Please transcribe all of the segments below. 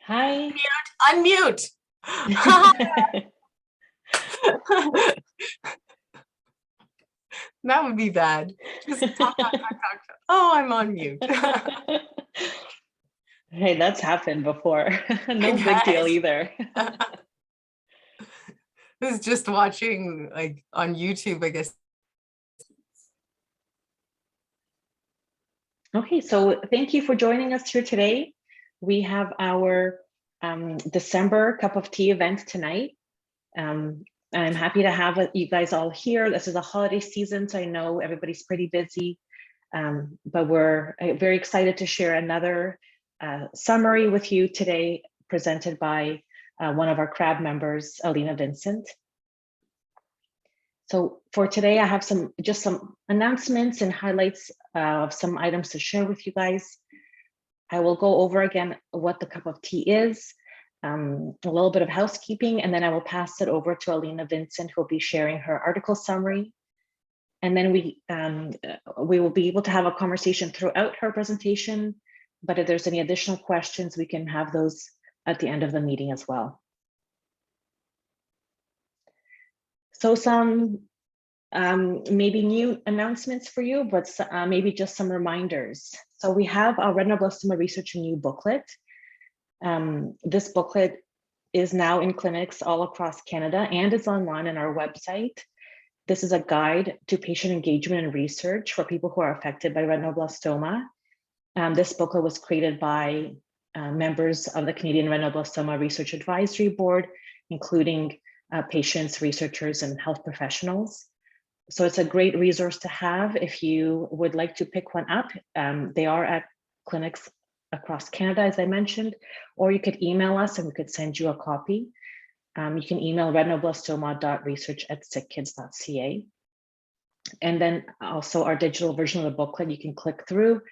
Hi. Unmute. That would be bad. Just talk. Oh, I'm on mute. Hey, that's happened before. No It big deal has. either. I was just watching like on YouTube, I guess. Okay, so thank you for joining us here today. We have our December cup of tea event tonight. I'm happy to have you guys all here. This is a holiday season, so I know everybody's pretty busy, but we're very excited to share another summary with you today, presented by one of our CRAB members, Alina Vincent. So for today, I have just some announcements and highlights of some items to share with you guys. I will go over again what the cup of tea is, a little bit of housekeeping, and then I will pass it over to Alina Vincent, who will be sharing her article summary. And then we will be able to have a conversation throughout her presentation, but if there's any additional questions, we can have those at the end of the meeting as well. So some maybe new announcements for you, but maybe just some reminders. So we have our Retinoblastoma Research New booklet. This booklet is now in clinics all across Canada and it's online on our website. This is a guide to patient engagement and research for people who are affected by retinoblastoma. This booklet was created by members of the Canadian Retinoblastoma Research Advisory Board, including patients, researchers, and health professionals. So it's a great resource to have if you would like to pick one up. They are at clinics across Canada, as I mentioned, or you could email us and we could send you a copy. You can email retinoblastoma.research@sickkids.ca. And then also our digital version of the booklet, you can click through.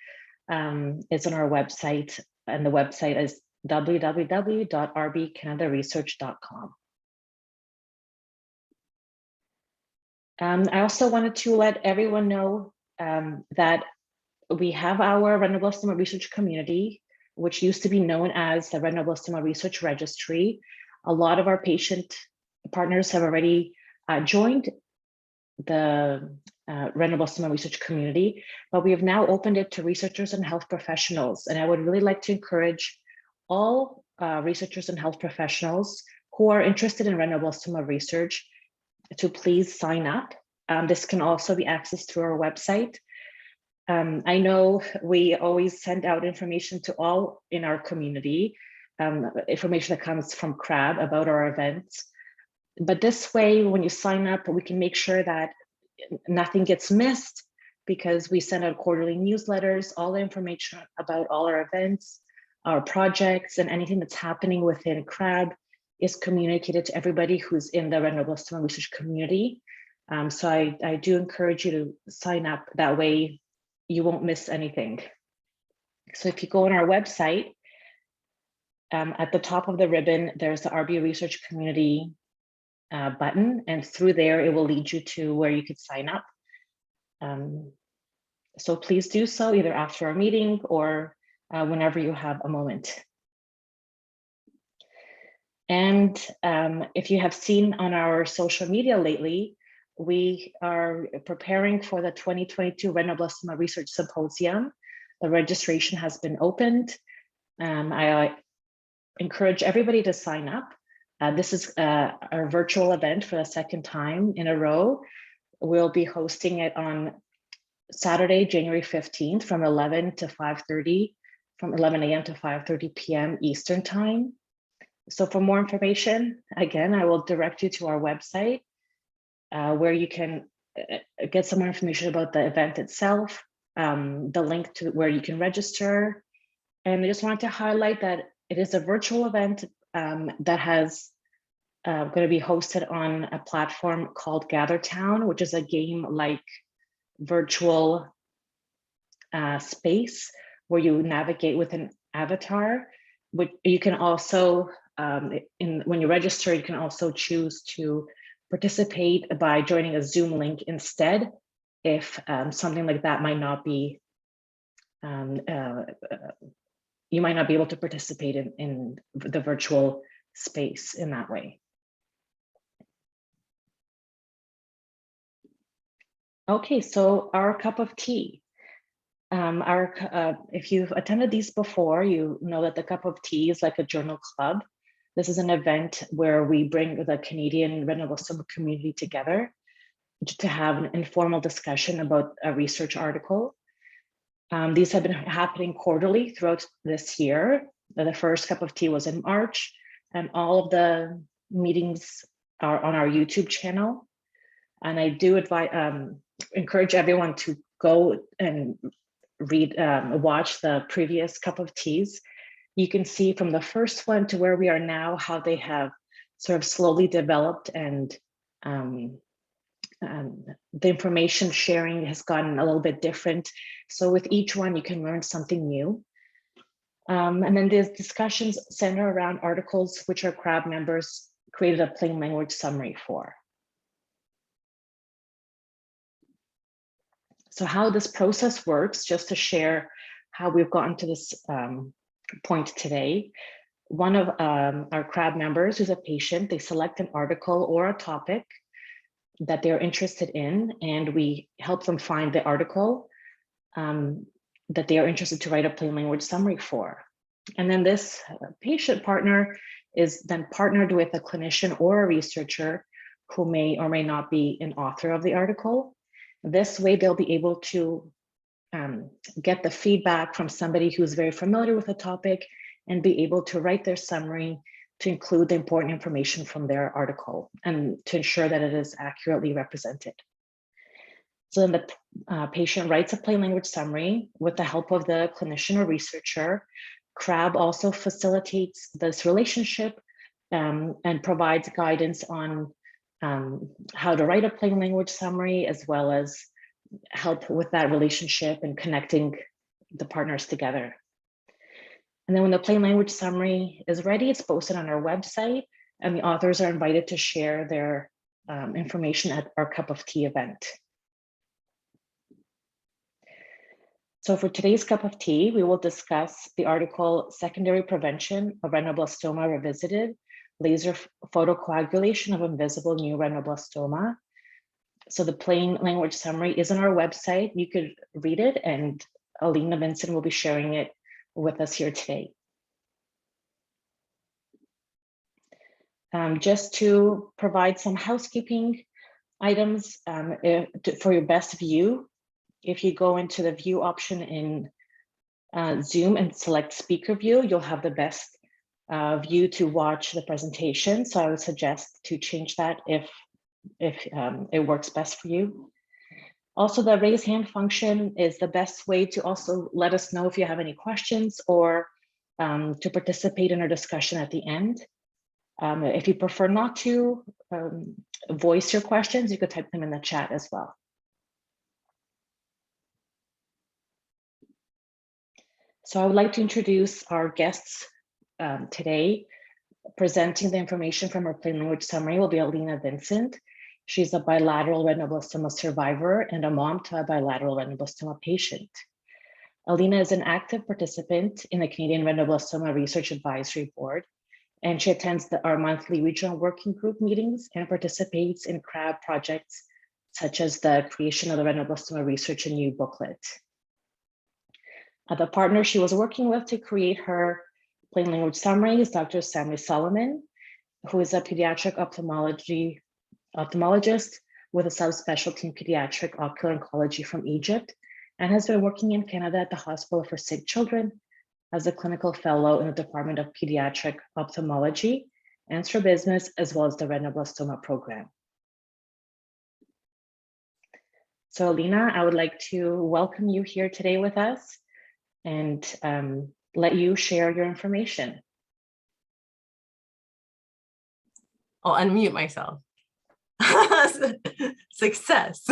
It's on our website, and the website is www.rbcanadaresearch.com. I also wanted to let everyone know that we have our retinoblastoma research community, which used to be known as the Retinoblastoma Research Registry. A lot of our patient partners have already joined the retinoblastoma research community, but we have now opened it to researchers and health professionals. And I would really like to encourage all researchers and health professionals who are interested in retinoblastoma research to please sign up. This can also be accessed through our website. I know we always send out information to all in our community, information that comes from CRAB about our events. But this way, when you sign up, we can make sure that nothing gets missed, because we send out quarterly newsletters. All the information about all our events, our projects, and anything that's happening within CRAB is communicated to everybody who's in the retinoblastoma research community. So I do encourage you to sign up. That way you won't miss anything. So if you go on our website, at the top of the ribbon, there's the RB Research Community button, and through there, it will lead you to where you could sign up. So please do so either after our meeting or whenever you have a moment. And if you have seen on our social media lately, we are preparing for the 2022 Retinoblastoma Research Symposium. The registration has been opened. I encourage everybody to sign up. This is our virtual event for the second time in a row. We'll be hosting it on Saturday, January 15th from 11 to 5:30, from 11 a.m. to 5:30 p.m. Eastern Time. So for more information, again, I will direct you to our website where you can get some more information about the event itself, the link to where you can register. And I just wanted to highlight that it is a virtual event that has going to be hosted on a platform called GatherTown, which is a game-like virtual space where you navigate with an avatar. Which you can also, when you register, you can also choose to participate by joining a Zoom link instead, if something like that might not be you might not be able to participate in the virtual space in that way. Okay, so our cup of tea. If you've attended these before, you know that the cup of tea is like a journal club. This is an event where we bring the Canadian Retinoblastoma community together to have an informal discussion about a research article. These have been happening quarterly throughout this year. The first cup of tea was in March, and all of the meetings are on our YouTube channel. And I do encourage everyone to go and watch the previous cup of teas. You can see from the first one to where we are now, how they have sort of slowly developed, and the information sharing has gotten a little bit different. So with each one, you can learn something new. And then there's discussions center around articles which our CRAB members created a plain language summary for. So how this process works, just to share how we've gotten to this point today. One of our CRAB members who's a patient, they select an article or a topic that they're interested in, and we help them find the article that they are interested to write a plain language summary for. And then this patient partner is then partnered with a clinician or a researcher who may or may not be an author of the article. This way they'll be able to get the feedback from somebody who's very familiar with the topic and be able to write their summary to include the important information from their article and to ensure that it is accurately represented. So then the patient writes a plain language summary with the help of the clinician or researcher. CRAB also facilitates this relationship and provides guidance on how to write a plain language summary, as well as help with that relationship and connecting the partners together. And then when the plain language summary is ready, it's posted on our website, and the authors are invited to share their information at our cup of tea event. So for today's cup of tea, we will discuss the article Secondary Prevention of Retinoblastoma Revisited, Laser Photocoagulation of Invisible New Retinoblastoma. So the plain language summary is on our website. You could read it, and Alina Vincent will be sharing it with us here today. Just to provide some housekeeping items for your best view, if you go into the view option in Zoom and select speaker view, you'll have the best view to watch the presentation. So I would suggest to change that if it works best for you. Also, the raise hand function is the best way to also let us know if you have any questions or to participate in our discussion at the end. If you prefer not to voice your questions, you could type them in the chat as well. So I would like to introduce our guests today. Presenting the information from our plain language summary will be Alina Vincent. She's a bilateral retinoblastoma survivor and a mom to a bilateral retinoblastoma patient. Alina is an active participant in the Canadian Retinoblastoma Research Advisory Board, and she attends our monthly regional working group meetings and participates in CRAB projects such as the creation of the Retinoblastoma Research and New Booklet. The partner she was working with to create her plain language summary is Dr. Sammy Solomon, who is a pediatric ophthalmologist with a subspecialty in pediatric ocular oncology from Egypt, and has been working in Canada at the Hospital for Sick Children as a clinical fellow in the Department of Pediatric Ophthalmology and Strabismus, as well as the Retinoblastoma program. So Alina, I would like to welcome you here today with us and let you share your information. I'll unmute myself. Success.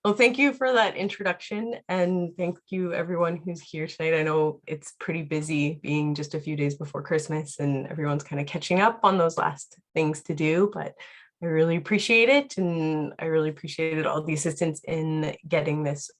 Well, thank you for that introduction, and thank you everyone who's here tonight. I know it's pretty busy being just a few days before Christmas and everyone's kind of catching up on those last things to do, but I really appreciate it, and I really appreciated all the assistance in getting this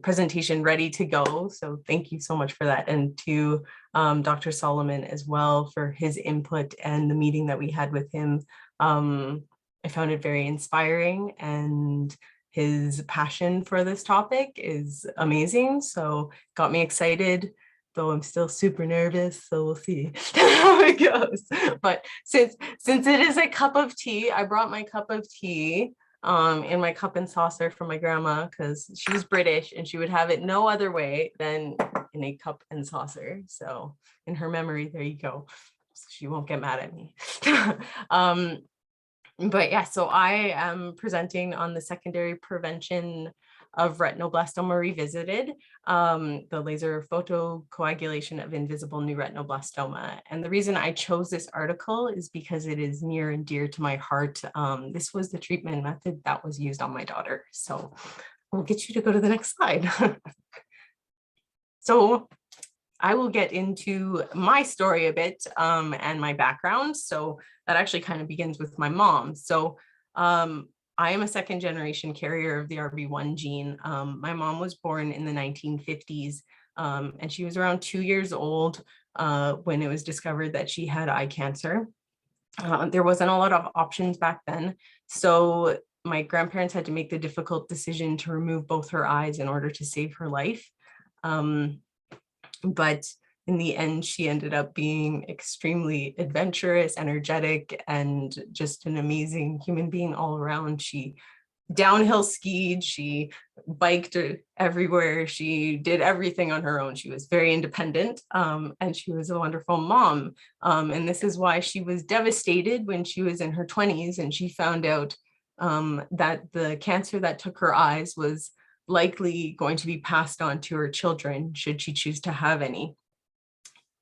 presentation ready to go. So thank you so much for that. And to Dr. Solomon as well for his input and the meeting that we had with him. I found it very inspiring, and his passion for this topic is amazing. So got me excited, though I'm still super nervous. So we'll see how it goes. But since it is a cup of tea, I brought my cup of tea in my cup and saucer from my grandma, because she's British and she would have it no other way than in a cup and saucer. So in her memory, there you go. So she won't get mad at me. But yeah, so I am presenting on the secondary prevention of retinoblastoma revisited, the laser photocoagulation of invisible new retinoblastoma. And the reason I chose this article is because it is near and dear to my heart. This was the treatment method that was used on my daughter. So I'll get you to go to the next slide. So I will get into my story a bit and my background. So that actually kind of begins with my mom. So I am a second generation carrier of the RB1 gene. My mom was born in the 1950s, and she was around 2 years old when it was discovered that she had eye cancer. There wasn't a lot of options back then. So my grandparents had to make the difficult decision to remove both her eyes in order to save her life. But in the end, she ended up being extremely adventurous, energetic, and just an amazing human being all around. She downhill skied, she biked everywhere, she did everything on her own. She was very independent, and she was a wonderful mom. And this is why she was devastated when she was in her 20s and she found out that the cancer that took her eyes was likely going to be passed on to her children should she choose to have any.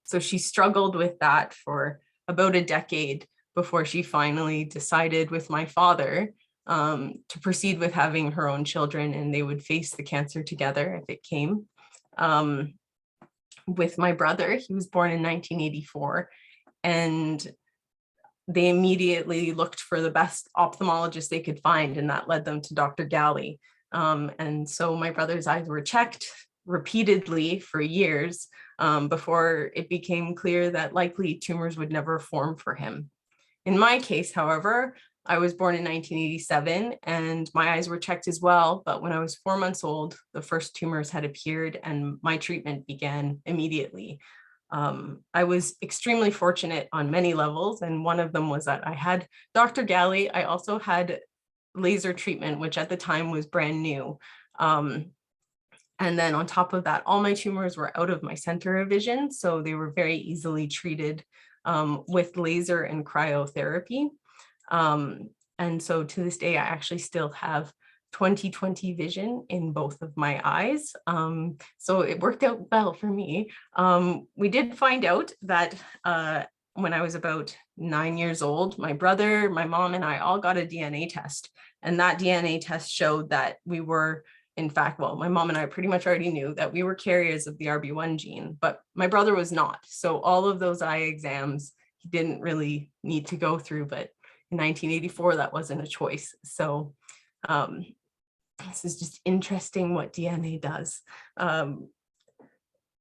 So she struggled with that for about a decade before she finally decided with my father to proceed with having her own children, and they would face the cancer together if it came. With my brother, he was born in 1984, and they immediately looked for the best ophthalmologist they could find, and that led them to Dr. Galley. And so my brother's eyes were checked repeatedly for years before it became clear that likely tumors would never form for him. In my case, however, I was born in 1987 and my eyes were checked as well. But when I was 4 months old, the first tumors had appeared and my treatment began immediately. I was extremely fortunate on many levels. And one of them was that I had Dr. Galley. I also had laser treatment, which at the time was brand new. And then on top of that, all my tumors were out of my center of vision. So they were very easily treated with laser and cryotherapy. And so to this day, I actually still have 20/20 vision in both of my eyes. So it worked out well for me. We did find out that when I was about 9 years old, my brother, my mom, and I all got a DNA test. And that DNA test showed that we were, in fact, well, my mom and I pretty much already knew that we were carriers of the RB1 gene, but my brother was not. So all of those eye exams, he didn't really need to go through, but in 1984, that wasn't a choice. So this is just interesting what DNA does.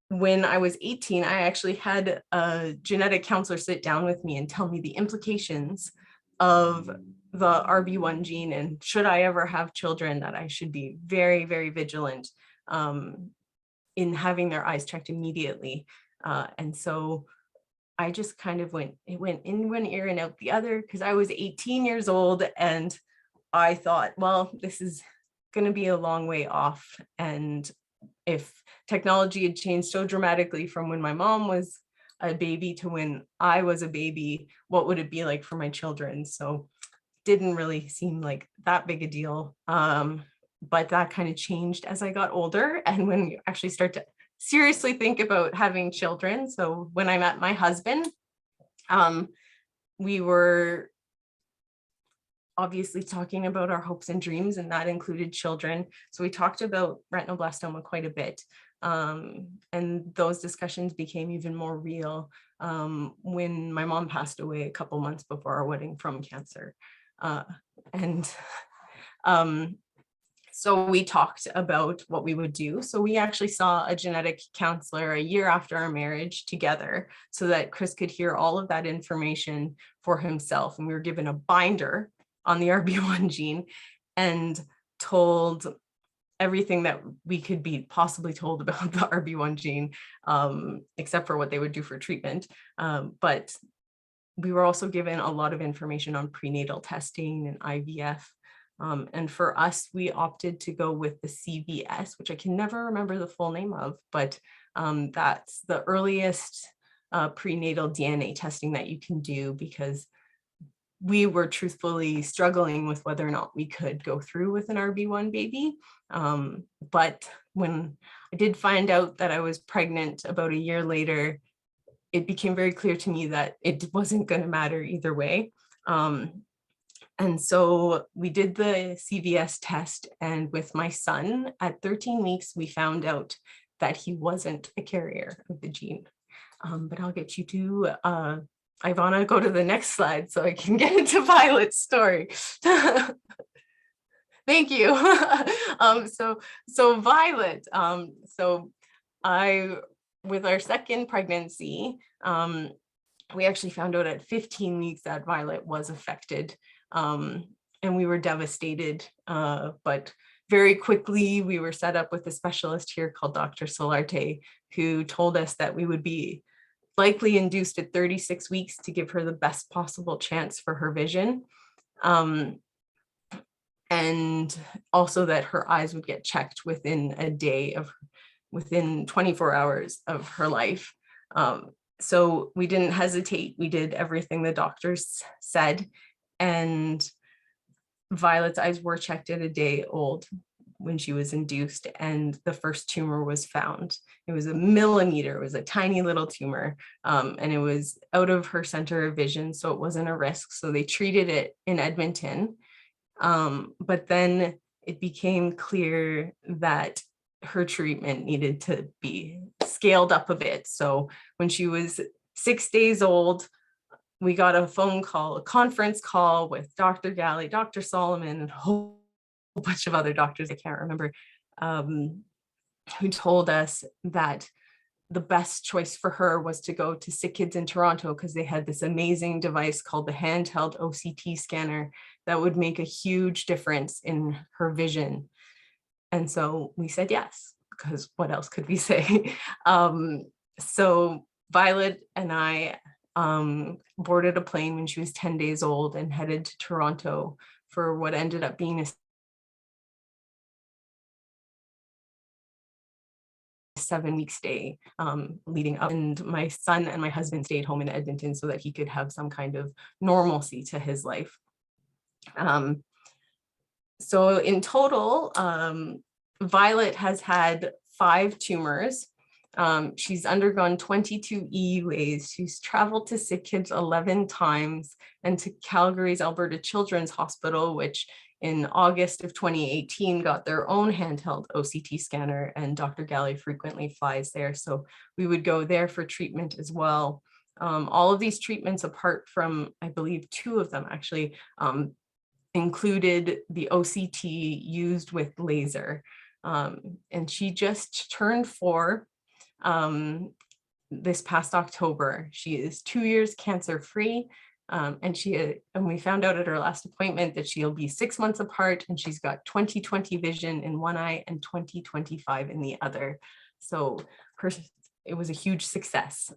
When I was 18, I actually had a genetic counselor sit down with me and tell me the implications of the RB1 gene, and should I ever have children, that I should be very, very vigilant in having their eyes checked immediately. And so I just kind of it went in one ear and out the other, because I was 18 years old and I thought, well, this is going to be a long way off. And if technology had changed so dramatically from when my mom was a baby to when I was a baby, what would it be like for my children? So didn't really seem like that big a deal. But that kind of changed as I got older. And when you actually start to seriously think about having children. So when I met my husband, we were obviously talking about our hopes and dreams, and that included children. So we talked about retinoblastoma quite a bit. And those discussions became even more real when my mom passed away a couple months before our wedding from cancer. So we talked about what we would do. So we actually saw a genetic counselor a year after our marriage together so that Chris could hear all of that information for himself. And we were given a binder on the RB1 gene and told everything that we could be possibly told about the RB1 gene, except for what they would do for treatment. But we were also given a lot of information on prenatal testing and IVF. And for us, we opted to go with the CVS, which I can never remember the full name of, but that's the earliest prenatal DNA testing that you can do, because we were truthfully struggling with whether or not we could go through with an RB1 baby. But when I did find out that I was pregnant about a year later, it became very clear to me that it wasn't going to matter either way. And so we did the CVS test, and with my son at 13 weeks, we found out that he wasn't a carrier of the gene. But I'll get you to, Ivana, go to the next slide so I can get into Violet's story. Thank you. So Violet, with our second pregnancy, we actually found out at 15 weeks that Violet was affected, and we were devastated, but very quickly we were set up with a specialist here called Dr. Solarte, who told us that we would be likely induced at 36 weeks to give her the best possible chance for her vision. And also that her eyes would get checked within 24 hours of her life. So we didn't hesitate. We did everything the doctors said, and Violet's eyes were checked at a day old when she was induced, and the first tumor was found. It was 1 millimeter. It was a tiny little tumor, and it was out of her center of vision, so it wasn't a risk. So they treated it in Edmonton, but then it became clear that her treatment needed to be scaled up a bit. So when she was 6 days old, we got a phone call, a conference call with Dr. Galley, Dr. Solomon, and a whole bunch of other doctors, I can't remember, who told us that the best choice for her was to go to Sick Kids in Toronto, because they had this amazing device called the handheld OCT scanner that would make a huge difference in her vision. And so we said yes, because what else could we say? So Violet and I boarded a plane when she was 10 days old and headed to Toronto for what ended up being a 7-week stay leading up. And my son and my husband stayed home in Edmonton so that he could have some kind of normalcy to his life. So in total, Violet has had 5 tumors. She's undergone 22 EUAs. She's traveled to Sick Kids 11 times and to Calgary's Alberta Children's Hospital, which in August of 2018 got their own handheld OCT scanner, and Dr. Galley frequently flies there. So we would go there for treatment as well. All of these treatments, apart from, I believe, 2 of them actually, included the OCT used with laser. And she just turned 4 this past October. She is 2 years cancer-free, and we found out at her last appointment that she'll be 6 months apart, and she's got 20/20 vision in one eye and 20/25 in the other. So it was a huge success.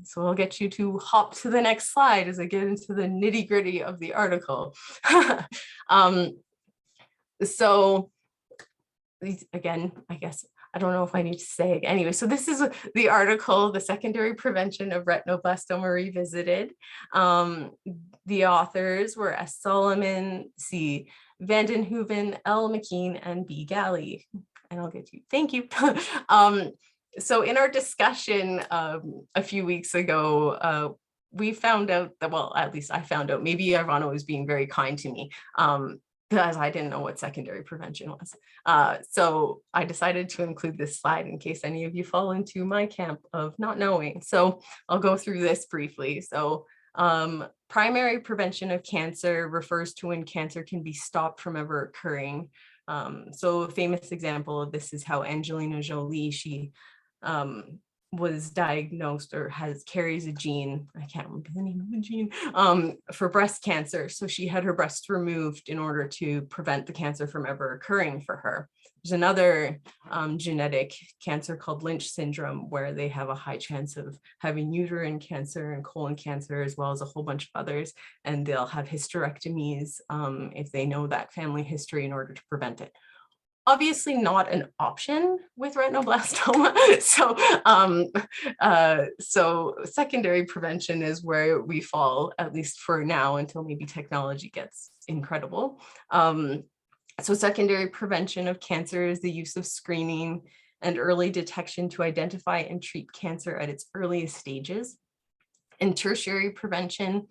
So I'll get you to hop to the next slide as I get into the nitty-gritty of the article. So again, I guess I don't know if I need to say it. Anyway, so this is the article, The Secondary Prevention of Retinoblastoma Revisited. The authors were S. Solomon, C. Vandenhoeven, L. McKean, and B. Galley. And I'll get you, thank you. So in our discussion a few weeks ago, we found out that, well, at least I found out, maybe Ivana was being very kind to me, because I didn't know what secondary prevention was. So I decided to include this slide in case any of you fall into my camp of not knowing. So I'll go through this briefly. So primary prevention of cancer refers to when cancer can be stopped from ever occurring. So a famous example of this is how Angelina Jolie, she was diagnosed or carries a gene, I can't remember the name of the gene, for breast cancer. So she had her breasts removed in order to prevent the cancer from ever occurring for her. There's another genetic cancer called Lynch syndrome, where they have a high chance of having uterine cancer and colon cancer, as well as a whole bunch of others. And they'll have hysterectomies if they know that family history in order to prevent it. Obviously not an option with retinoblastoma. So secondary prevention is where we fall, at least for now, until maybe technology gets incredible. So secondary prevention of cancer is the use of screening and early detection to identify and treat cancer at its earliest stages. And tertiary prevention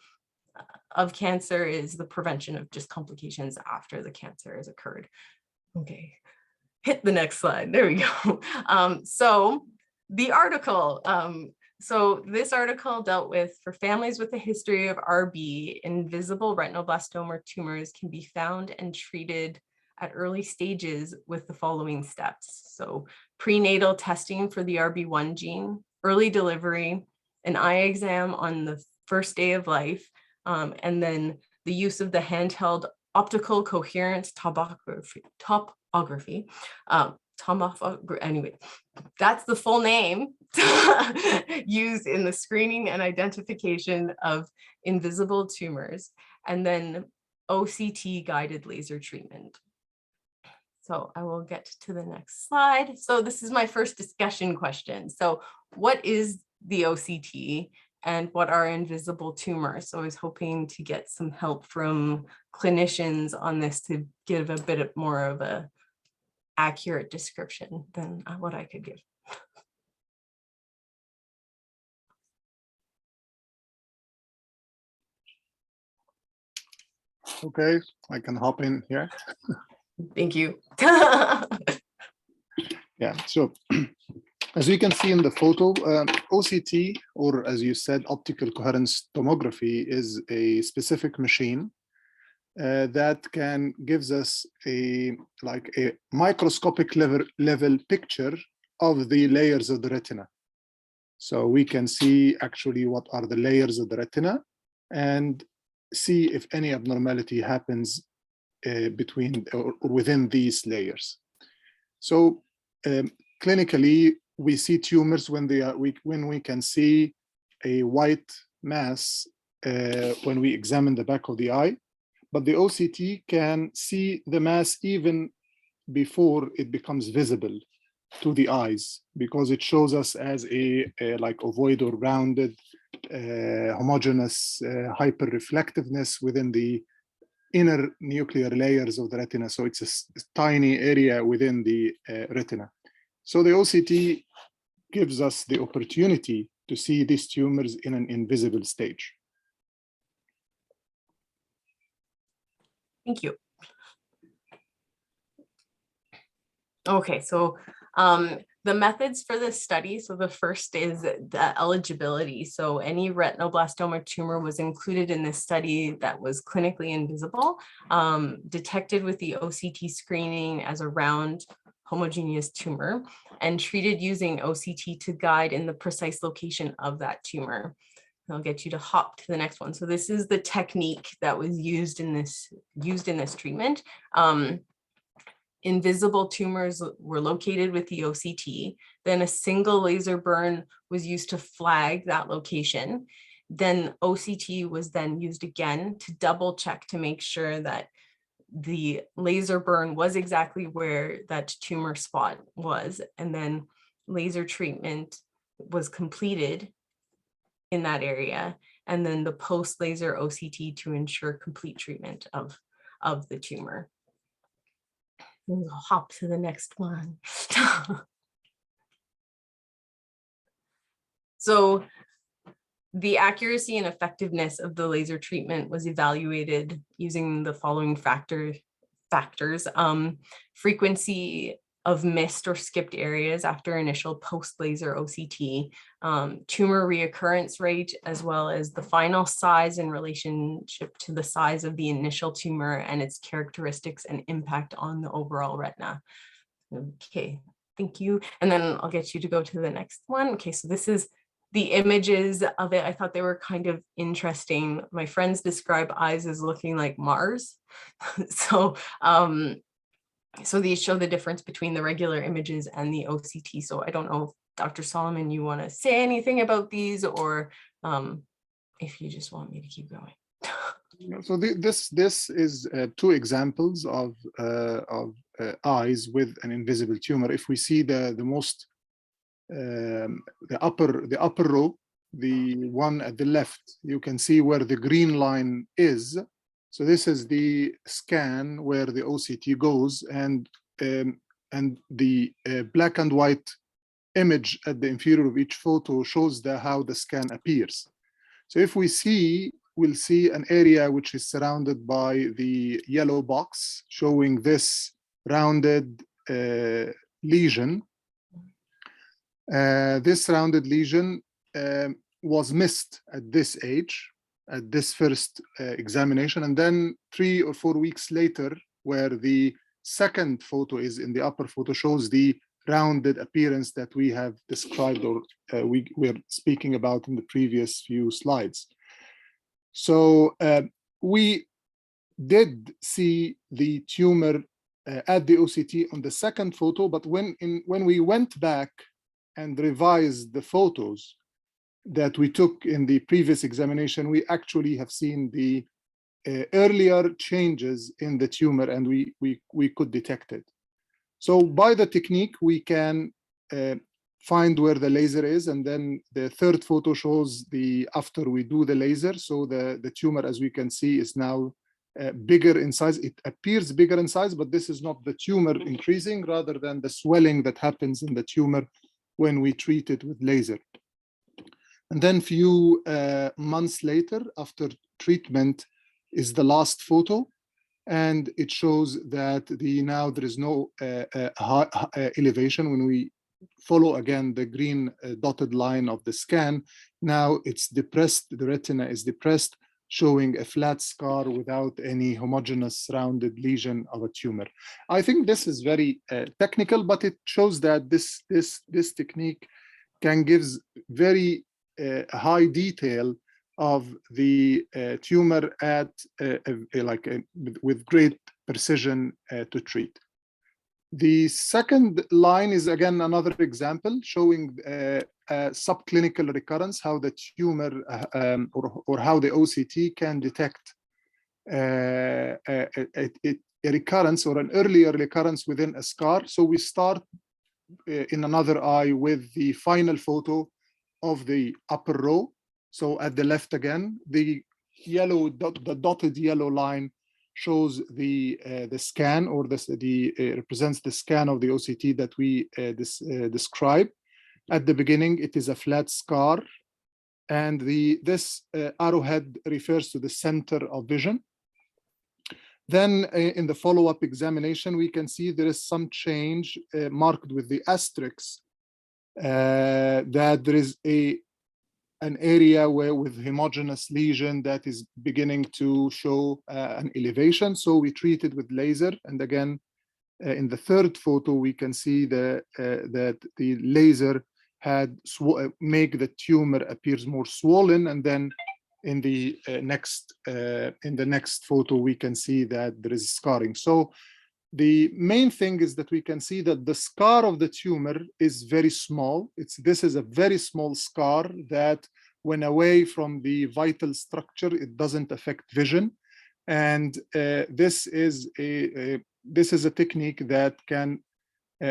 of cancer is the prevention of just complications after the cancer has occurred. Okay. Hit the next slide. There we go. So the article. So this article dealt with, for families with a history of RB, invisible retinoblastoma tumors can be found and treated at early stages with the following steps. So prenatal testing for the RB1 gene, early delivery, an eye exam on the first day of life, and then the use of the handheld optical coherence tomography. Anyway, that's the full name used in the screening and identification of invisible tumors, and then OCT-guided laser treatment. So I will get to the next slide. So this is my first discussion question. So what is the OCT? And what are invisible tumors? So I was hoping to get some help from clinicians on this to give a bit more of a accurate description than what I could give. Okay, I can hop in here. Thank you. Yeah, so as you can see in the photo, OCT, or as you said, optical coherence tomography, is a specific machine that gives us a microscopic level picture of the layers of the retina. So we can see actually what are the layers of the retina and see if any abnormality happens between or within these layers. So clinically, we see tumors when we can see a white mass when we examine the back of the eye, but the OCT can see the mass even before it becomes visible to the eyes, because it shows us as a like ovoid or rounded homogeneous hyperreflectiveness within the inner nuclear layers of the retina. So it's a tiny area within the retina. So the OCT gives us the opportunity to see these tumors in an invisible stage. Thank you. Okay, so the methods for this study. So the first is the eligibility. So any retinoblastoma tumor was included in this study that was clinically invisible, detected with the OCT screening as a round homogeneous tumor, and treated using OCT to guide in the precise location of that tumor. I'll get you to hop to the next one. So this is the technique that was used in this treatment. Invisible tumors were located with the OCT. Then a single laser burn was used to flag that location. Then OCT was then used again to double check to make sure that the laser burn was exactly where that tumor spot was. And then laser treatment was completed in that area. And then the post-laser OCT to ensure complete treatment of the tumor. We'll hop to the next one. So the accuracy and effectiveness of the laser treatment was evaluated using the following factors: frequency of missed or skipped areas after initial post-laser OCT, tumor reoccurrence rate, as well as the final size in relationship to the size of the initial tumor and its characteristics and impact on the overall retina. Okay, thank you. And then I'll get you to go to the next one. Okay, so this is the images of it. I thought they were kind of interesting. My friends describe eyes as looking like Mars. So these show the difference between the regular images and the OCT. So I don't know if Dr. Solomon, you want to say anything about these, or if you just want me to keep going. So this is two examples of eyes with an invisible tumor. If we see the upper row, the one at the left, you can see where the green line is. So this is the scan where the OCT goes, and the black and white image at the inferior of each photo shows how the scan appears. So if we see, we'll see an area which is surrounded by the yellow box showing this rounded lesion. This rounded lesion was missed at this age, at this first examination, and then 3 or 4 weeks later, where the second photo is in the upper photo, shows the rounded appearance that we have described, or we're speaking about in the previous few slides. So we did see the tumor at the OCT on the second photo, but when we went back and revised the photos that we took in the previous examination, we actually have seen the earlier changes in the tumor, and we could detect it. So by the technique, we can find where the laser is, and then the third photo shows after we do the laser. So the tumor, as we can see, is now bigger in size. It appears bigger in size, but this is not the tumor increasing, rather than the swelling that happens in the tumor when we treat it with laser. And then few months later, after treatment, is the last photo, and it shows that now there is no elevation. When we follow again the green dotted line of the scan, now it's depressed, the retina is depressed, showing a flat scar without any homogeneous rounded lesion of a tumor. I think this is very technical, but it shows that this technique can give very high detail of the tumor at with great precision to treat. The second line is again another example showing subclinical recurrence, how the tumor or how the OCT can detect a recurrence or an earlier recurrence within a scar. So we start in another eye with the final photo of the upper row. So at the left again, the dotted yellow line shows the scan, or represents the scan of the OCT that we describe. At the beginning, it is a flat scar, and this arrowhead refers to the center of vision. Then in the follow-up examination, we can see there is some change marked with the asterisk, that there is an area with homogeneous lesion that is beginning to show an elevation. So we treat it with laser, and again in the third photo we can see that the laser had make the tumor appears more swollen, and then in the next photo we can see that there is scarring. So the main thing is that we can see that the scar of the tumor is very small. This is a very small scar that, when away from the vital structure, it doesn't affect vision. And this is a technique that can,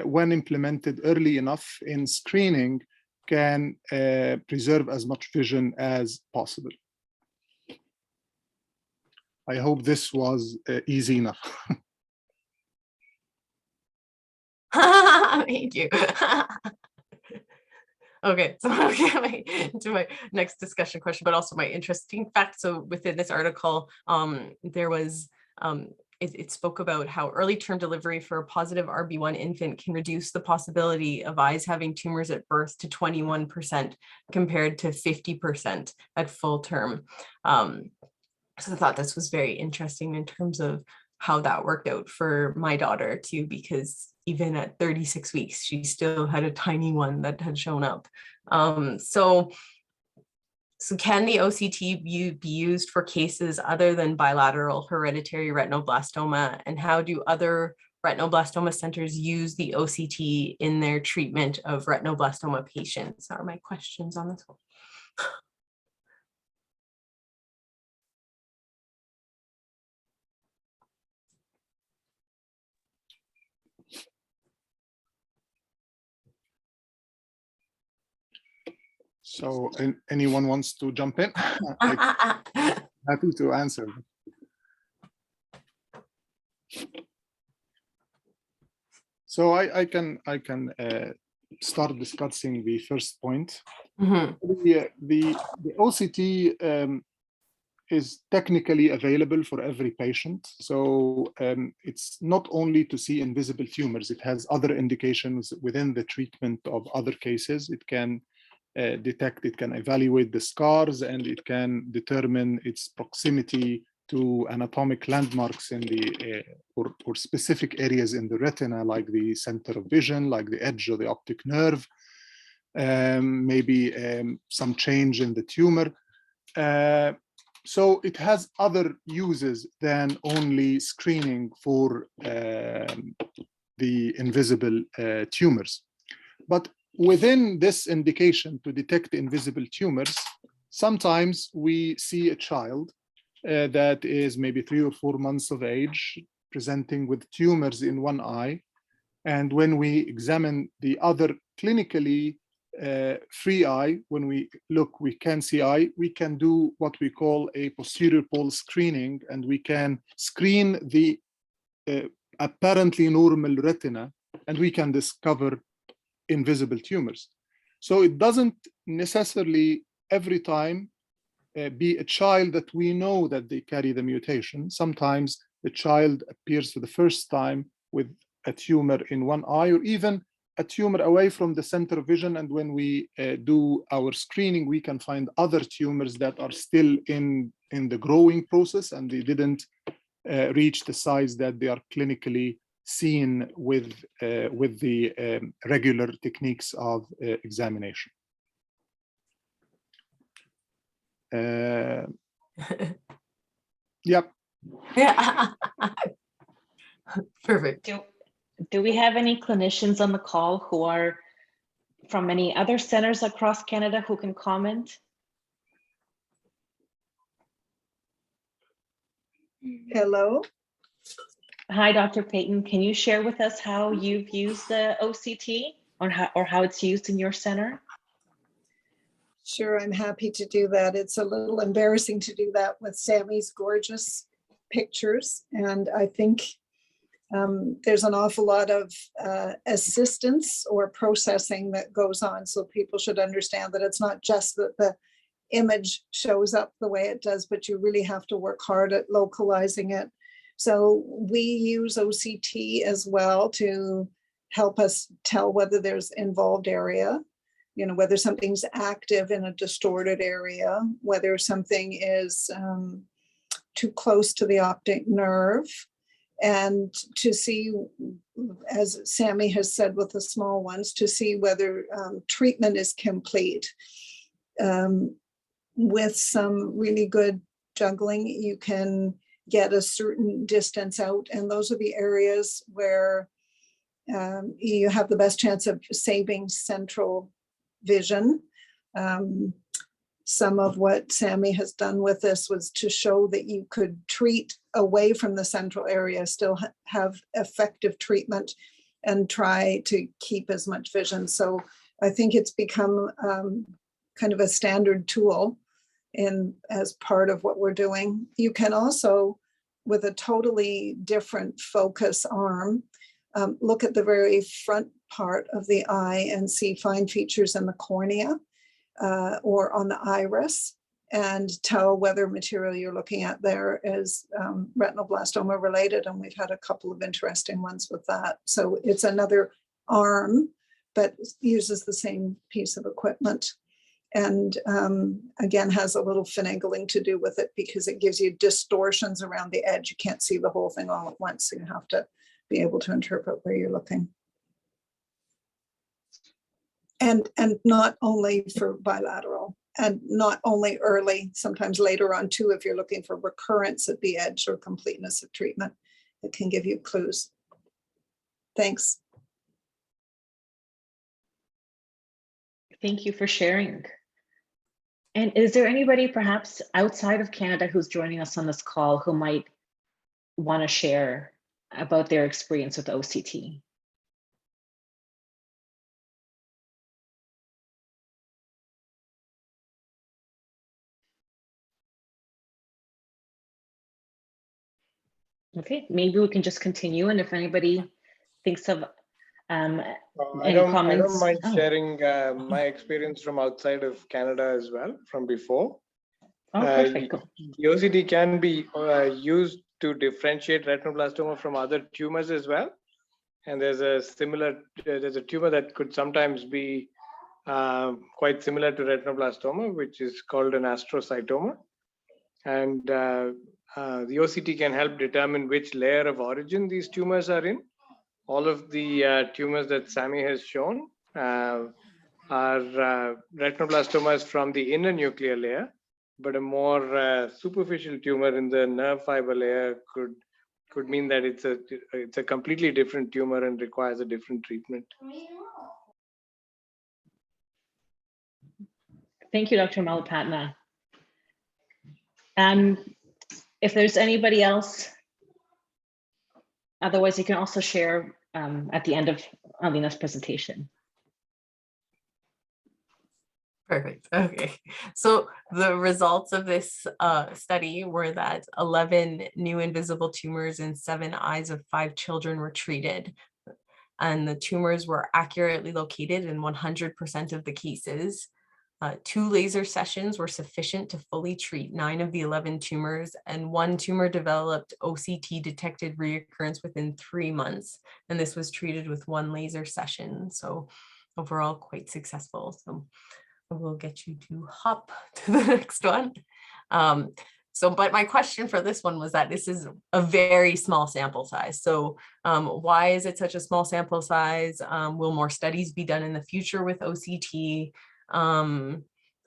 when implemented early enough in screening, can preserve as much vision as possible. I hope this was easy enough. Thank you. Okay, so I'll get to my next discussion question, but also my interesting fact. So within this article, there was it spoke about how early term delivery for a positive RB1 infant can reduce the possibility of eyes having tumors at birth to 21% compared to 50% at full term. So I thought this was very interesting in terms of how that worked out for my daughter too, because even at 36 weeks, she still had a tiny one that had shown up. So can the OCT be used for cases other than bilateral hereditary retinoblastoma? And how do other retinoblastoma centers use the OCT in their treatment of retinoblastoma patients? Are my questions on this one. So anyone wants to jump in? Happy to answer. So I can start discussing the first point. The OCT is technically available for every patient. So it's not only to see invisible tumors, it has other indications within the treatment of other cases. It can detect, it can evaluate the scars, and it can determine its proximity to anatomic landmarks in the or specific areas in the retina, like the center of vision, like the edge of the optic nerve, maybe some change in the tumor. So it has other uses than only screening for the invisible tumors. But within this indication to detect invisible tumors, sometimes we see a child that is maybe 3 or 4 months of age, presenting with tumors in one eye. And when we examine the other clinically free eye, when we look, we can see eye, we can do what we call a posterior pole screening, and we can screen the apparently normal retina, and we can discover invisible tumors. So it doesn't necessarily every time be a child that we know that they carry the mutation. Sometimes the child appears for the first time with a tumor in one eye, or even a tumor away from the center of vision. And when we do our screening, we can find other tumors that are still in the growing process, and they didn't reach the size that they are clinically seen with the regular techniques of examination. Yep. Yeah. Perfect. Do we have any clinicians on the call who are from any other centers across Canada who can comment? Hello. Hi, Dr. Payton. Can you share with us how you've used the OCT or how it's used in your center? Sure, I'm happy to do that. It's a little embarrassing to do that with Sammy's gorgeous pictures. And I think there's an awful lot of assistance or processing that goes on. So people should understand that it's not just that the image shows up the way it does, but you really have to work hard at localizing it. So we use OCT as well to help us tell whether there's involved area, you know, whether something's active in a distorted area, whether something is too close to the optic nerve, and to see, as Sammy has said with the small ones, to see whether treatment is complete. With some really good juggling, you can get a certain distance out, and those are the areas where you have the best chance of saving central vision. Some of what Sammy has done with this was to show that you could treat away from the central area, still have effective treatment, and try to keep as much vision. So I think it's become kind of a standard tool as part of what we're doing. You can also, with a totally different focus arm, look at the very front part of the eye and see fine features in the cornea or on the iris. and tell whether material you're looking at there is retinoblastoma related. And we've had a couple of interesting ones with that. So it's another arm, but uses the same piece of equipment. And again, has a little finagling to do with it because it gives you distortions around the edge. You can't see the whole thing all at once. So you have to be able to interpret where you're looking. And not only for bilateral, and not only early, sometimes later on too, if you're looking for recurrence at the edge or completeness of treatment, it can give you clues. Thanks. Thank you for sharing. And is there anybody perhaps outside of Canada who's joining us on this call who might want to share about their experience with OCT? Okay, maybe we can just continue, and if anybody thinks of I any don't comments. mind Oh. sharing my experience from outside of Canada as well, from before. Oh, perfect. Cool. The OCT can be used to differentiate retinoblastoma from other tumors as well. And there's a tumor that could sometimes be quite similar to retinoblastoma, which is called an astrocytoma. And the OCT can help determine which layer of origin these tumors are in. All of the tumors that Sammy has shown are retinoblastomas from the inner nuclear layer, but a more superficial tumor in the nerve fiber layer could mean that it's a completely different tumor and requires a different treatment. Thank you, Dr. Malapatna. If there's anybody else, otherwise you can also share at the end of Alina's presentation. Perfect. Okay. So the results of this study were that 11 new invisible tumors in 7 eyes of 5 children were treated. And the tumors were accurately located in 100% of the cases. 2 laser sessions were sufficient to fully treat 9 of the 11 tumors, and 1 tumor developed OCT detected reoccurrence within 3 months. And this was treated with 1 laser session. So overall quite successful. So we'll get you to hop to the next one. But my question for this one was that this is a very small sample size. So why is it such a small sample size? Will more studies be done in the future with OCT?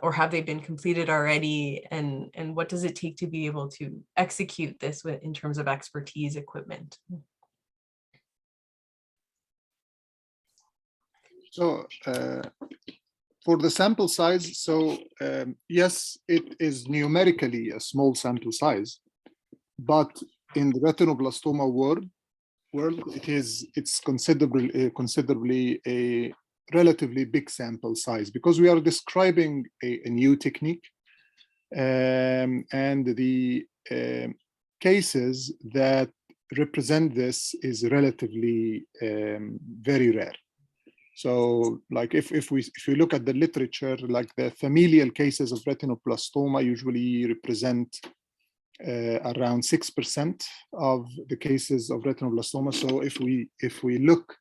Or have they been completed already? And what does it take to be able to execute this in terms of expertise, equipment? So for the sample size, so yes, it is numerically a small sample size, but in the retinoblastoma world, it's considerably a relatively big sample size, because we are describing a new technique, and the cases that represent this is relatively very rare. So like if you look at the literature, like the familial cases of retinoblastoma usually represent around 6% of the cases of retinoblastoma. So if we look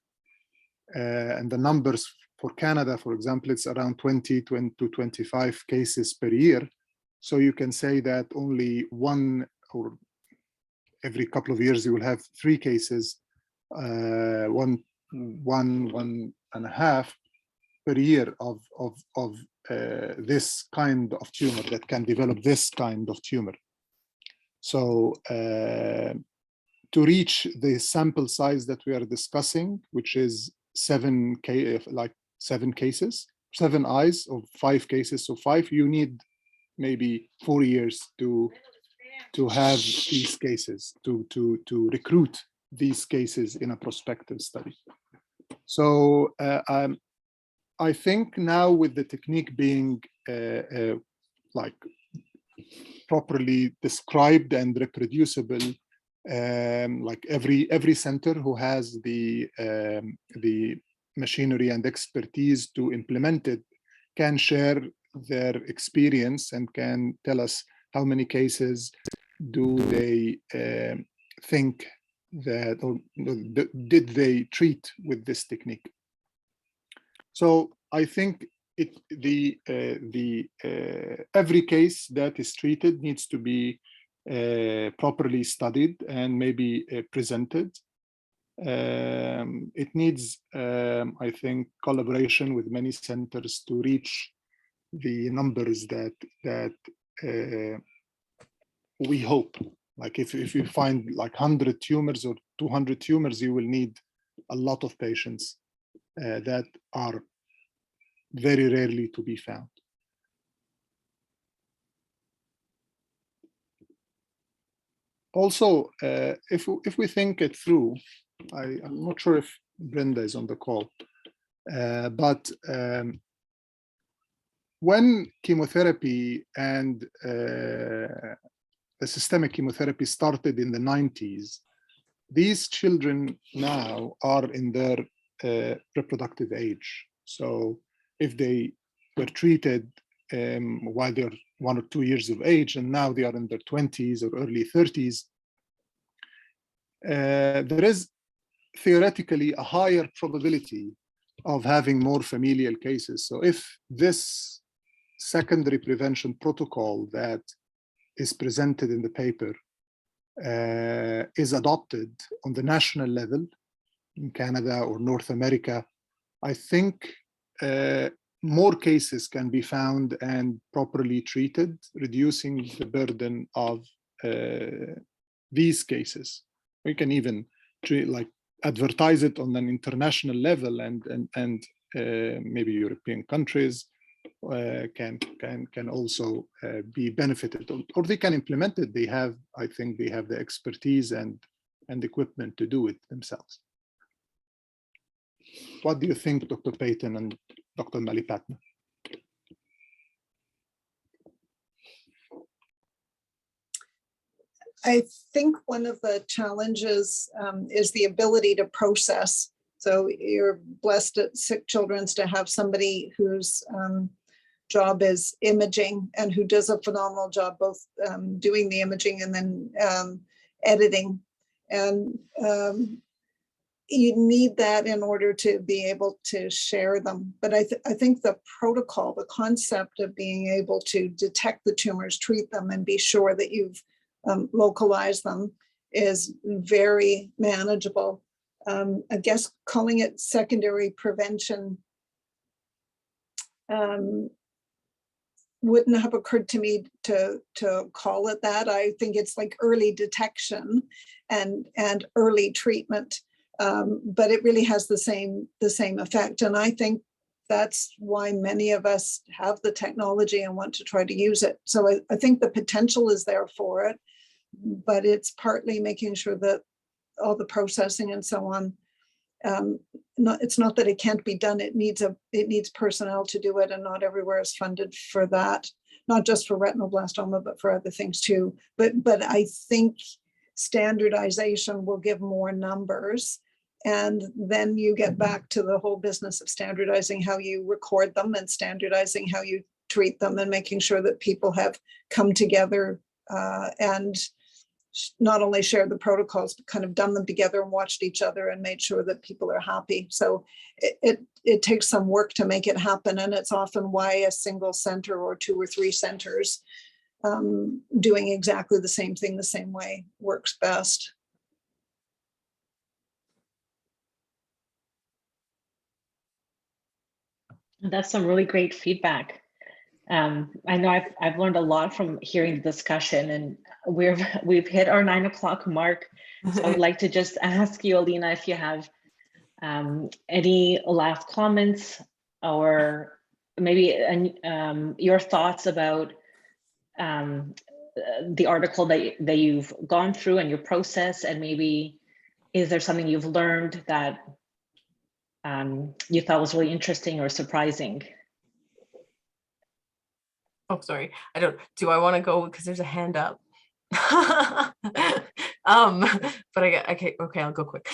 and the numbers for Canada, for example, it's around 20 to 25 cases per year. So you can say that only 1 or every couple of years you will have 3 cases, one and a half per year of this kind of tumor that can develop this kind of tumor. So to reach the sample size that we are discussing, which is 7 cases, 7 eyes of 5 cases, so 5, you need maybe 4 years to have these cases, to recruit these cases in a prospective study. So I think now with the technique being like properly described and reproducible, like every center who has the machinery and expertise to implement it can share their experience and can tell us how many cases do they think that, or did they treat with this technique. So I think every case that is treated needs to be properly studied and maybe presented. It needs, I think, collaboration with many centers to reach the numbers that we hope. Like if you find like 100 tumors or 200 tumors, you will need a lot of patients that are very rarely to be found. Also, if we think it through, I'm not sure if Brenda is on the call, but when chemotherapy and the systemic chemotherapy started in the 90s, these children now are in their reproductive age. So if they were treated while they're 1 or 2 years of age, and now they are in their 20s or early 30s, there is theoretically a higher probability of having more familial cases. So if this secondary prevention protocol that is presented in the paper is adopted on the national level in Canada or North America, I think more cases can be found and properly treated, reducing the burden of these cases. We can even advertise it on an international level, and maybe European countries can also be benefited, or they can implement it. I think they have the expertise and equipment to do it themselves. What do you think, Dr. Payton and Dr. Malipatna? I think one of the challenges is the ability to process. So you're blessed at Sick Children's to have somebody whose job is imaging and who does a phenomenal job both doing the imaging and then editing. And you need that in order to be able to share them. But I think the protocol, the concept of being able to detect the tumors, treat them, and be sure that you've localized them is very manageable. I guess calling it secondary prevention wouldn't have occurred to me to call it that. I think it's like early detection and early treatment, but it really has the same effect. And I think that's why many of us have the technology and want to try to use it. So I think the potential is there for it, but it's partly making sure that all the processing and so on, it's not that it can't be done. It needs personnel to do it, and not everywhere is funded for that. Not just for retinoblastoma, but for other things too. But I think standardization will give more numbers, and then you get back to the whole business of standardizing how you record them and standardizing how you treat them, and making sure that people have come together and not only shared the protocols, but kind of done them together and watched each other and made sure that people are happy. So it takes some work to make it happen. And it's often why a single center or 2 or 3 centers doing exactly the same thing the same way works best. That's some really great feedback. I know I've learned a lot from hearing the discussion, and we've hit our 9 o'clock mark. So I would like to just ask you, Alina, if you have any last comments, or maybe your thoughts about the article that you've gone through and your process, and maybe is there something you've learned that you thought was really interesting or surprising? Oh, sorry. Do I want to go because there's a hand up? But okay, I'll go quick.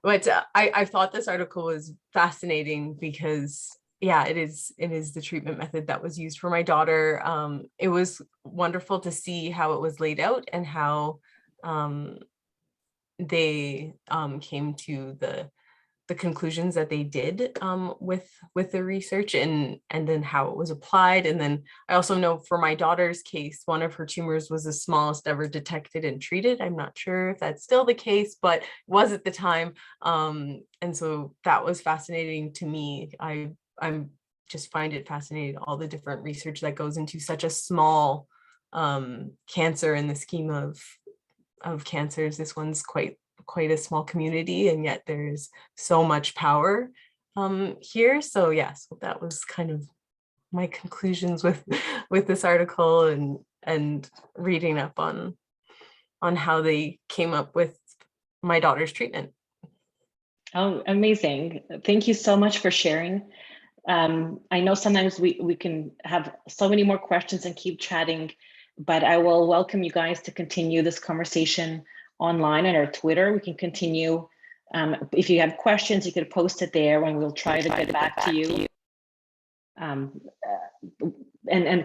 But I thought this article was fascinating because yeah, it is the treatment method that was used for my daughter. It was wonderful to see how it was laid out and how they came to the conclusions that they did with the research and then how it was applied. And then I also know for my daughter's case, one of her tumors was the smallest ever detected and treated. I'm not sure if that's still the case, but it was at the time. And so that was fascinating to me. I'm just find it fascinating, all the different research that goes into such a small cancer in the scheme of cancers. This one's quite a small community, and yet there's so much power here. So yes, that was kind of my conclusions with this article and reading up on how they came up with my daughter's treatment. Oh, amazing. Thank you so much for sharing. I know sometimes we can have so many more questions and keep chatting, but I will welcome you guys to continue this conversation online on our Twitter. We can continue. If you have questions, you could post it there and we'll try to get back to you and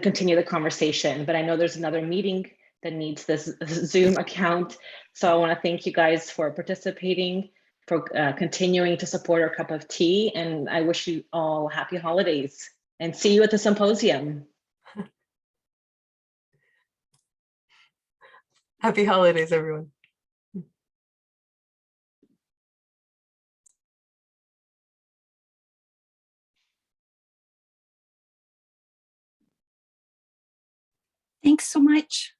continue the conversation. But I know there's another meeting that needs this Zoom account. So I want to thank you guys for participating, for continuing to support our cup of tea. And I wish you all happy holidays and see you at the symposium. Happy holidays, everyone. Thanks so much.